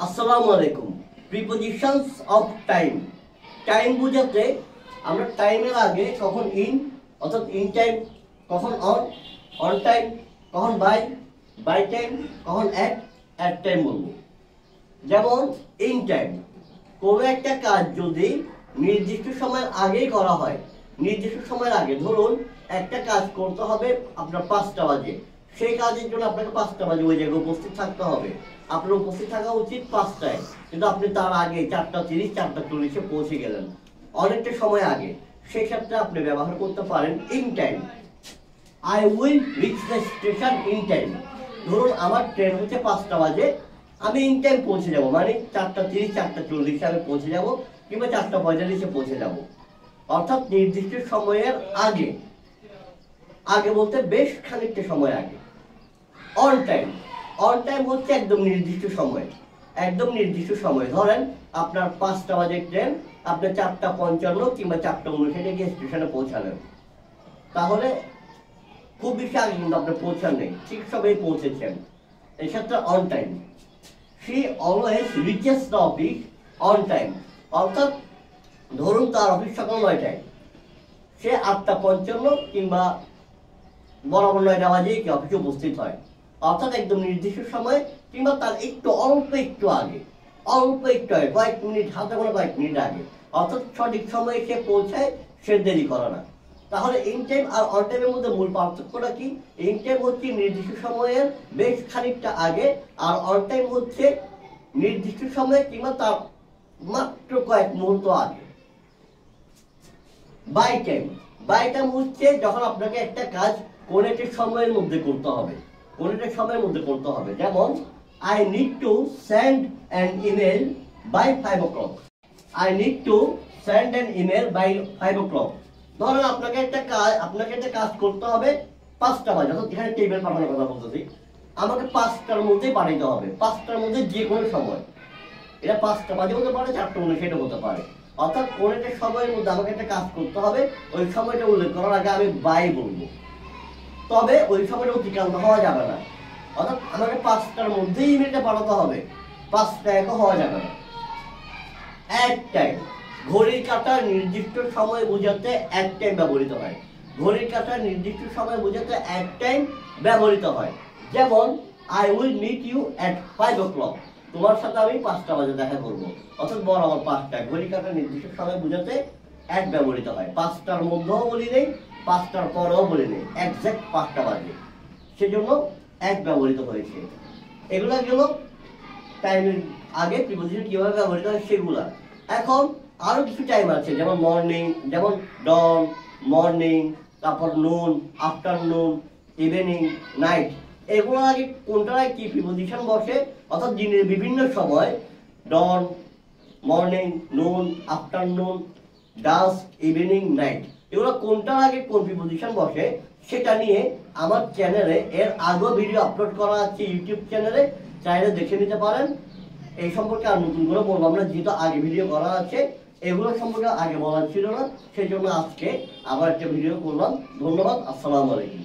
আসসালামু আলাইকুম। Prepositions of time. Time বোঝাতে আমরা টাইমের আগে কখন ইন অর্থাৎ ইন টাইম, কখন অন, অন টাইম, কখন বাই, বাই টাইম, কখন অ্যাট টাইম বলবো। যেমন ইন টাইম, কোনো একটা কাজ যদি নির্দিষ্ট সময়ের আগেই করা হয়, নির্দিষ্ট সময়ের আগে, ধরুন একটা কাজ করতে হবে আপনার 5টা বাজে, সেই কাজের জন্য আপনাকে 5টা বাজে ওই জায়গায় উপস্থিত থাকতে হবে। আপনার উপস্থিত থাকা উচিত 5টায়, কিন্তু আপনি তার আগে 4:30, 4:40 পৌঁছে গেলেন, অনেকটা সময় আগে। সেক্ষেত্রে আপনি ব্যবহার করতে পারেন in time. I will reach the station in time. ধরুন আমার ট্রেন হচ্ছে 5টা বাজে, আমি ইন টাইম পৌঁছে যাব, মানে 4:30, 4:40 আমি পৌঁছে যাব, কিংবা 4:45 পৌঁছে যাব, অর্থাৎ নির্দিষ্ট সময়ের আগে। আগে বলতে বেশ খানিকটা সময় আগে। অন টাইম, অন টাইম হচ্ছে একদম নির্দিষ্ট সময়, একদম নির্দিষ্ট সময়। ধরেন আপনার 5টা বাজে ট্রেন, আপনি 4:55 কিংবা 4:59 গিয়ে স্টেশনে পৌঁছালেন, তাহলে খুব বেশি আগে কিন্তু আপনি পৌঁছান নেই, ঠিক সবাই পৌঁছেছেন, এই ক্ষেত্রে on time. She always reaches the office on time, অর্থাৎ ধরুন তার অফিস সকাল 9টায়, সে 8:55 কিংবা বরাবর 9টা বাজেই কি অফিসে উপস্থিত হয়, অর্থাৎ একদম নির্দিষ্ট সময় কিংবা তার অল্প একটু আগে, অল্প একটু আগে, কয়েক মিনিট, হাতে গোনা কয়েক মিনিট আগে, অর্থাৎ সঠিক সময়ে সে পৌঁছায়, সে দেরি করে না। তাহলে ইন টাইম আর অন টাইমের মধ্যে মূল পার্থক্যটা কি? ইন টাইম হচ্ছে নির্দিষ্ট সময়ের বেশ খানিকটা আগে, আর অন টাইম হচ্ছে নির্দিষ্ট সময় কিংবা তার মাত্র কয়েক মুহূর্ত আগে। বাই টাইম, বাই টাইম হচ্ছে যখন আপনাকে একটা কাজ কোন একটা সময়ের মধ্যে করতে হবে, কোন একটা সময়ের মধ্যে করতে হবে। যেমন I need to send an email by 5 o'clock। I need to send an email by 5 o'clock। ধরেন আপনাকে একটা কাজ করতে হবে 5টা বাজে, অর্থাৎ এখানে টেবিল পাঠানোর কথা বলতেছি, আমাকে 5টার মধ্যেই পাঠাইতে হবে, 5টার মধ্যে যে কোনো সময়। এটা 5টা বাজে হতে পারে, 4:59 হতে পারে, অর্থাৎ কোন একটা সময়ের মধ্যে আমাকে একটা কাজ করতে হবে। ওই সময়টা উল্লেখ করার আগে আমি বাই বলবো, তবে ওই সময়টা অতিক্রান্ত হওয়া যাবে না, অর্থাৎ আমাকে 5টার মধ্যেই ইমেলটা পাঠাতে হবে, 5টা একা হওয়া যাবে না। অ্যাট টাইম, ঘড়ির কাঁটার নির্দিষ্ট সময় বোঝাতে অ্যাট টাইম ব্যবহৃত হয়। ঘড়ির কাঁটার নির্দিষ্ট সময় বোঝাতে অ্যাট টাইম ব্যবহৃত হয়। যেমন I will meet you at 5 o'clock। তোমার সাথে আমি 5টা বাজে দেখা করবো, অর্থাৎ বরাবর 5টা। ঘড়ির কাঁটার নির্দিষ্ট সময় বোঝাতে অ্যাট ব্যবহৃত হয়। 5টার মধ্যেও বলি নেই, 5টার পরেও বলি নেই, একজ্যাক্ট 5টা বাজে, সেজন্য অ্যাট ব্যবহৃত হয়েছে। এগুলা গেল টাইমের আগে প্রিপজিশন কিভাবে ব্যবহৃত হয় সেগুলা। এখন আরো কিছু টাইম আছে, যেমন মর্নিং, যেমন ডন, মর্নিং, তারপর নুন, আফটারনুন, ইভিনিং, নাইট। এগুলো আগে কোনটার কি প্রিপজিশন বসে, অর্থাৎ দিনের বিভিন্ন সময়, ডন, মর্নিং, নুন, আফটারনুন, ডাস্ক, ইভিনিং, নাইট, এগুলো কোনটার আগে কোন প্রিপজিশন বসে সেটা নিয়ে আমার চ্যানেলে এর আগেও ভিডিও আপলোড করা আছে ইউটিউব চ্যানেলে, চাইলে দেখে নিতে পারেন। এই সম্পর্কে আর নতুন করে বলবো আমরা, যেহেতু আগে ভিডিও করা আছে, এগুলো সম্পর্কে আগে বলার ছিল না, সেই জন্য আজকে আবার একটা ভিডিও করলাম। ধন্যবাদ, আসসালামু আলাইকুম।